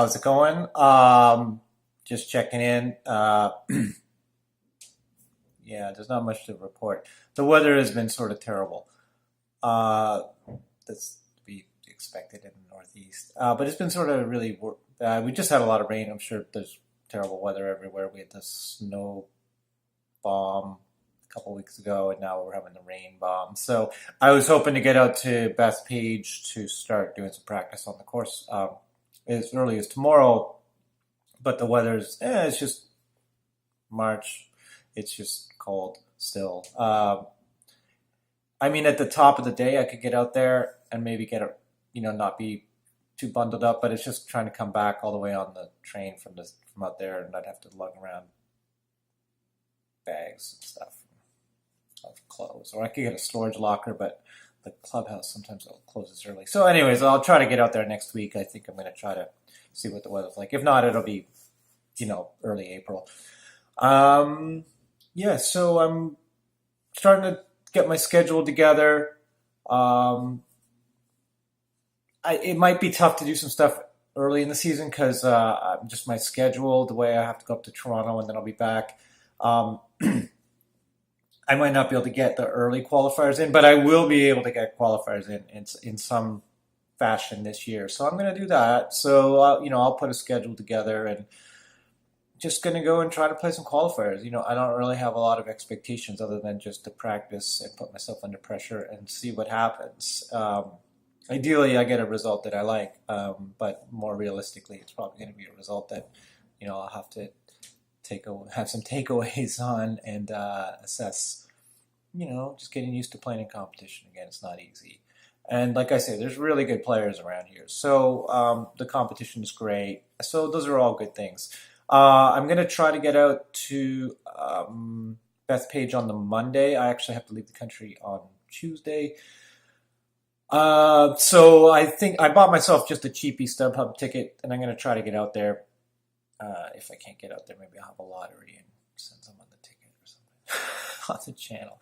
How's it going? Just checking in. Yeah, there's not much to report. The weather has been sort of terrible. Uh, that's to be expected in the Northeast. But it's been sort of really bad. We just had a lot of rain. I'm sure there's terrible weather everywhere. We had the snow bomb a couple weeks ago, and now we're having the rain bomb. So I was hoping to get out to Bethpage to start doing some practice on the course as early as tomorrow. But the weather's, it's just March. It's just cold still. I mean, at the top of the day, I could get out there and maybe get not be too bundled up. But it's just trying to come back all the way on the train from out there, and not have to lug around bags and stuff of clothes. Or I could get a storage locker, but the clubhouse sometimes closes early. So, anyways, I'll try to get out there next week. I think I'm going to try to see what the weather's like. If not, it'll be early April. Yeah, so I'm starting to get my schedule together. Um, it might be tough to do some stuff early in the season because just my schedule, the way I have to go up to Toronto and then I'll be back. Um, I might not be able to get the early qualifiers in, but I will be able to get qualifiers in some fashion this year. So I'm going to do that. So I'll put a schedule together and just going to go and try to play some qualifiers. I don't really have a lot of expectations other than just to practice and put myself under pressure and see what happens. Ideally, I get a result that I like, but more realistically, it's probably going to be a result that I'll have to have some takeaways on and assess. Just getting used to playing in competition again. It's not easy. And like I say, there's really good players around here. So the competition is great. So those are all good things. I'm going to try to get out to Bethpage on the Monday. I actually have to leave the country on Tuesday. So I think I bought myself just a cheapy StubHub ticket, and I'm going to try to get out there. If I can't get out there, maybe I'll have a lottery and send someone the ticket or something on the channel.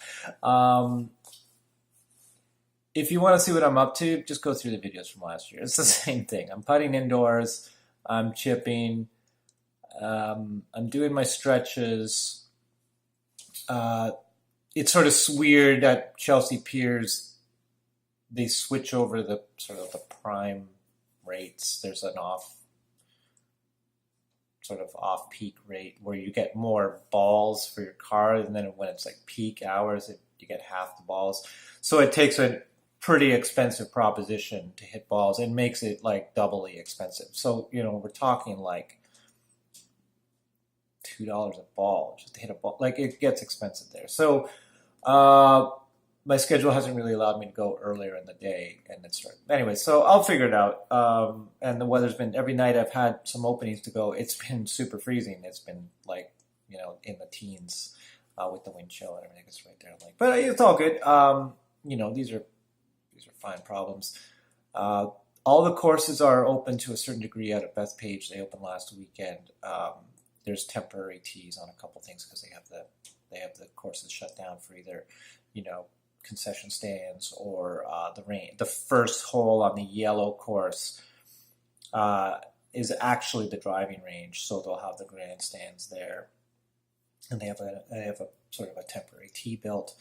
If you want to see what I'm up to, just go through the videos from last year. It's the same thing. I'm putting indoors. I'm chipping. I'm doing my stretches. It's sort of weird at Chelsea Piers. They switch over the sort of the prime rates. There's an off peak rate where you get more balls for your car, and then when it's like peak hours, you get half the balls. So it takes a pretty expensive proposition to hit balls and makes it like doubly expensive. So we're talking like $2 a ball just to hit a ball. Like it gets expensive there. So my schedule hasn't really allowed me to go earlier in the day and then start. Anyway, so I'll figure it out. And the weather's been, every night I've had some openings to go. It's been super freezing. It's been like, in the teens with the wind chill and everything. It's right there. But it's all good. These are fine problems. All the courses are open to a certain degree out at Bethpage. They opened last weekend. There's temporary tees on a couple things because they have the courses shut down for either, concession stands or the rain. The first hole on the yellow course is actually the driving range, so they'll have the grandstands there, and they have a sort of a temporary tee built.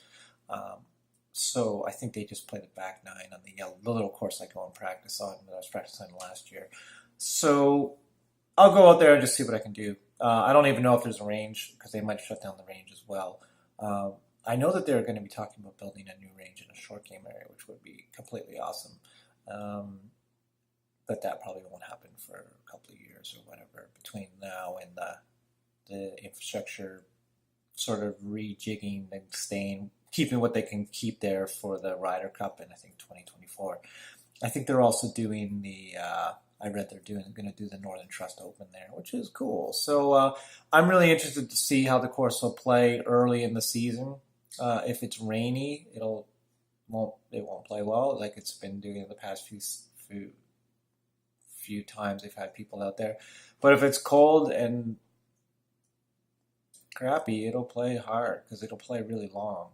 So I think they just play the back nine on the little course I go and practice on that I was practicing last year. So I'll go out there and just see what I can do. I don't even know if there's a range because they might shut down the range as well. I know that they're going to be talking about building a new range in a short game area, which would be completely awesome. But that probably won't happen for a couple of years or whatever between now and the infrastructure sort of rejigging and keeping what they can keep there for the Ryder Cup in, I think, 2024. I think they're also doing I read they're going to do the Northern Trust Open there, which is cool. So I'm really interested to see how the course will play early in the season. If it's rainy, it won't play well like it's been doing in the past few times they've had people out there. But if it's cold and crappy, it'll play hard because it'll play really long.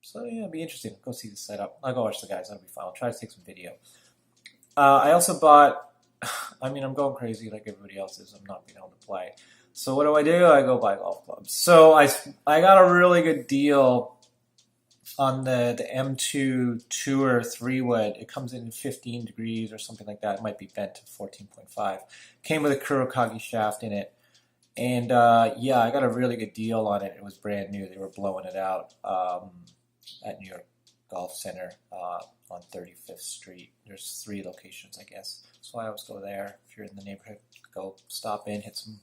So yeah, it'll be interesting. Go see the setup. I'll go watch the guys. That'll be fun. I'll try to take some video. I also bought I mean, I'm going crazy like everybody else is. I'm not being able to play. So what do? I go buy golf clubs. So I got a really good deal on the M2 Tour 3 wood. It comes in 15 degrees or something like that. It might be bent to 14.5. Came with a Kurokage shaft in it. And yeah, I got a really good deal on it. It was brand new. They were blowing it out at New York Golf Center on 35th Street. There's 3 locations, I guess. So I always go there. If you're in the neighborhood, go stop in, hit some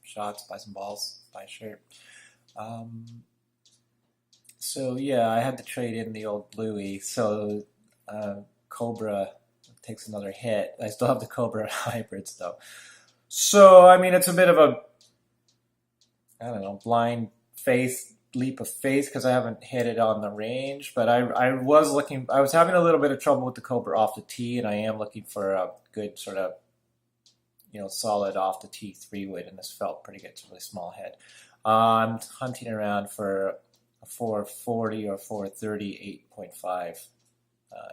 shots, buy some balls, buy a shirt. Um, so yeah, I had to trade in the old Bluey. So Cobra takes another hit. I still have the Cobra hybrids though. So I mean, it's a bit of a, I don't know, blind faith leap of faith because I haven't hit it on the range. But I was looking. I was having a little bit of trouble with the Cobra off the tee, and I am looking for a good sort of, solid off the tee 3 wood, and this felt pretty good. It's a really small head. I'm hunting around for a 440 or 430 8.5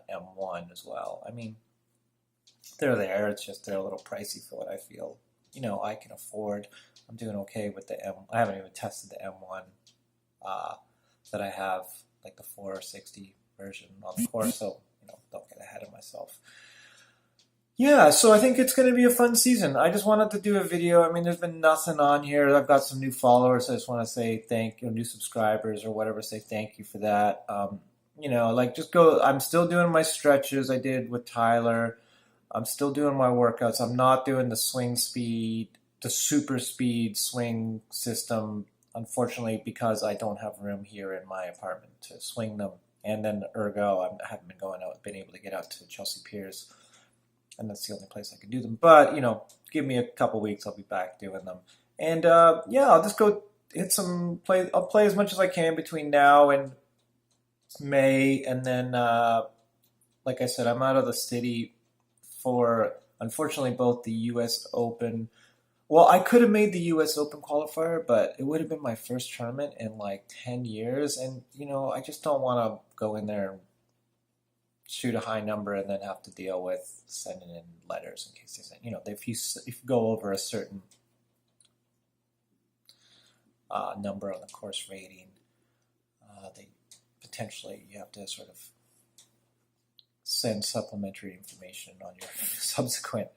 M1 as well. I mean, they're there. It's just they're a little pricey for what I feel I can afford. I'm doing okay with the M. I haven't even tested the M1 that I have, like the 460 version on the course. So don't get ahead of myself. Yeah, so I think it's going to be a fun season. I just wanted to do a video. I mean, there's been nothing on here. I've got some new followers. I just want to say thank you, new subscribers or whatever. Say thank you for that. Like just go. I'm still doing my stretches I did with Tyler. I'm still doing my workouts. I'm not doing the swing speed, the super speed swing system, unfortunately, because I don't have room here in my apartment to swing them. And then ergo, I haven't been able to get out to Chelsea Piers, and that's the only place I can do them. But give me a couple weeks, I'll be back doing them. And yeah, I'll just go hit some play. I'll play as much as I can between now and May, and then like I said, I'm out of the city for, unfortunately, both the U.S. Open. Well, I could have made the U.S. Open qualifier, but it would have been my first tournament in like 10 years. And, I just don't want to go in there and shoot a high number and then have to deal with sending in letters in case if you go over a certain number on the course rating, they potentially, you have to sort of send supplementary information on your subsequent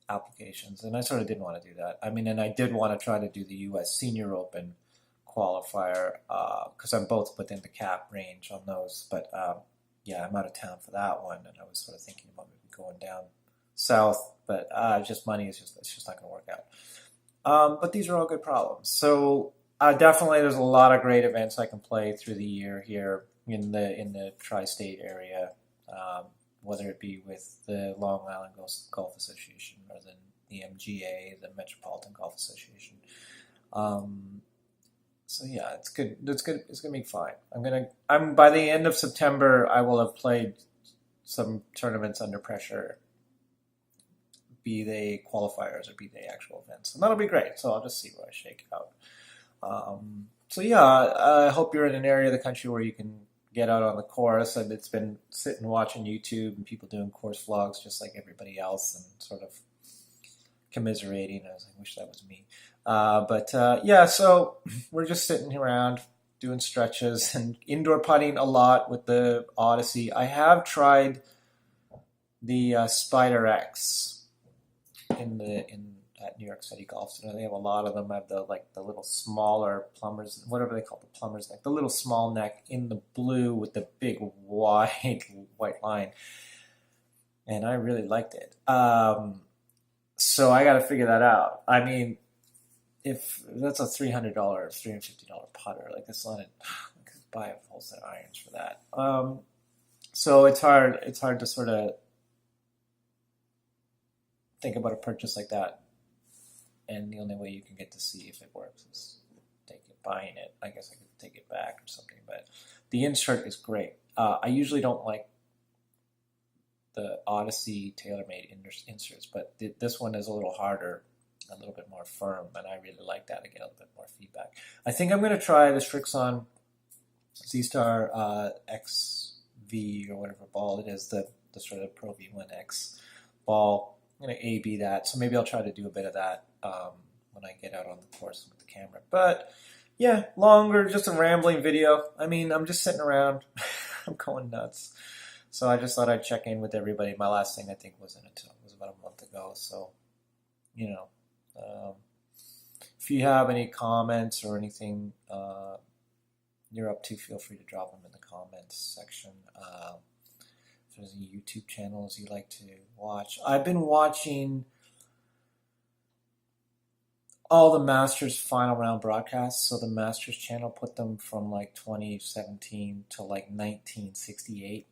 applications, and I sort of didn't want to do that. I mean, and I did want to try to do the U.S. Senior Open qualifier because I'm both within the cap range on those. But yeah, I'm out of town for that one, and I was sort of thinking about maybe going down south, but just money is it's just not going to work out. But these are all good problems. So definitely, there's a lot of great events I can play through the year here in the tri-state area, whether it be with the Long Island Golf Association or the MGA, the Metropolitan Golf Association. So yeah, it's good. It's good. It's gonna be fine. I'm by the end of September, I will have played some tournaments under pressure, be they qualifiers or be they actual events, and that'll be great. So I'll just see where I shake out. So yeah, I hope you're in an area of the country where you can get out on the course. And it's been sitting watching YouTube and people doing course vlogs just like everybody else and sort of commiserating. I wish that was me. But yeah, so we're just sitting around doing stretches and indoor putting a lot with the Odyssey. I have tried the Spider X at New York City Golf Center. They have a lot of them. I have the little smaller plumbers, whatever they call the plumbers neck, the little small neck in the blue with the big wide white line, and I really liked it. So I got to figure that out. I mean, if that's a $300, $350 putter, like that's not I could buy a whole set of irons for that. So it's hard to sort of think about a purchase like that. And the only way you can get to see if it works is buying it. I guess I could take it back or something. But the insert is great. I usually don't like the Odyssey TaylorMade inserts, but this one is a little harder, a little bit more firm, and I really like that. I get a little bit more feedback. I think I'm going to try the Srixon Z-Star XV or whatever ball it is, the the sort of Pro V1X ball. I'm going to A/B that, so maybe I'll try to do a bit of that when I get out on the course with the camera. But yeah, longer, just a rambling video. I mean, I'm just sitting around. I'm going nuts. So I just thought I'd check in with everybody. My last thing I think was about a month ago. So, you know, if you have any comments or anything you're up to, feel free to drop them in the comments section. If there's any YouTube channels you like to watch. I've been watching all the Masters final round broadcasts. So the Masters channel put them from like 2017 to like 1968.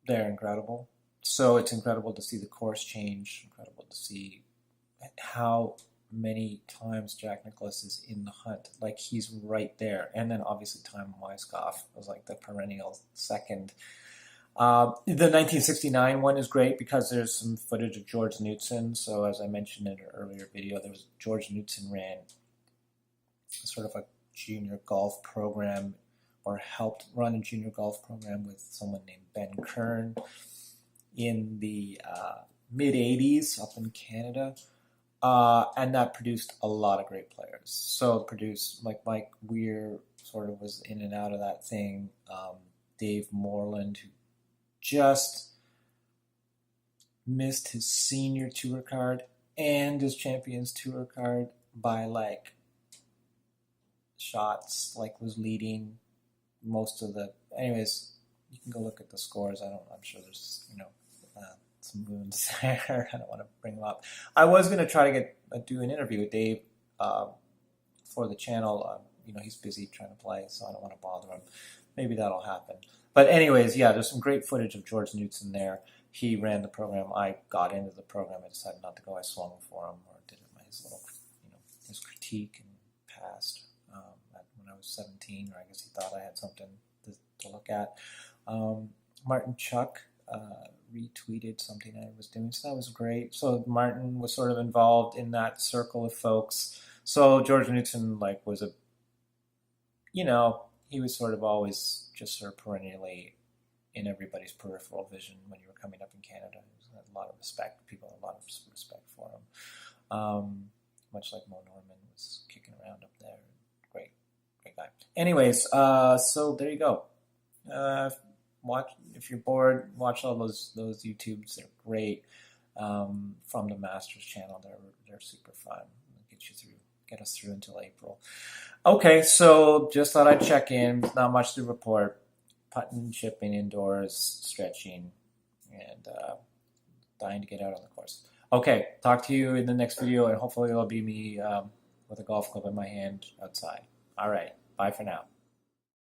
They're incredible. So it's incredible to see the course change, incredible to see how many times Jack Nicklaus is in the hunt. Like, he's right there. And then obviously Timon Weiskopf was like the perennial second. The 1969 one is great because there's some footage of George Knudson. So as I mentioned in an earlier video, there was George Knudson ran sort of a junior golf program, or helped run a junior golf program with someone named Ben Kern in the mid-'80s up in Canada. And that produced a lot of great players. So it produced, like, Mike Weir sort of was in and out of that thing. Dave Moreland, who just missed his senior tour card and his Champions Tour card by, like, shots, like, was leading most of the... Anyways, you can go look at the scores. I'm sure there's, some wounds there. I don't want to bring them up. I was going to try to do an interview with Dave for the channel. He's busy trying to play, so I don't want to bother him. Maybe that'll happen. But anyways, yeah, there's some great footage of George Knudson there. He ran the program. I got into the program. I decided not to go. I swung for him, or did his little, his critique and passed when I was 17, or I guess he thought I had something to look at. Martin Chuck retweeted something I was doing, so that was great. So Martin was sort of involved in that circle of folks. So George Knudson, like, was he was sort of always just sort of perennially in everybody's peripheral vision when you were coming up in Canada. There was a lot of respect. People had a lot of respect for him. Much like Mo Norman was kicking around up there. Great guy. Anyways, so there you go. Watch, if you're bored, watch all those YouTubes. They're great from the Masters channel. They're super fun. They'll get us through until April. Okay, so just thought I'd check in. Not much to report. Putting, chipping indoors, stretching, and dying to get out on the course. Okay, talk to you in the next video, and hopefully it'll be me with a golf club in my hand outside. All right, bye for now.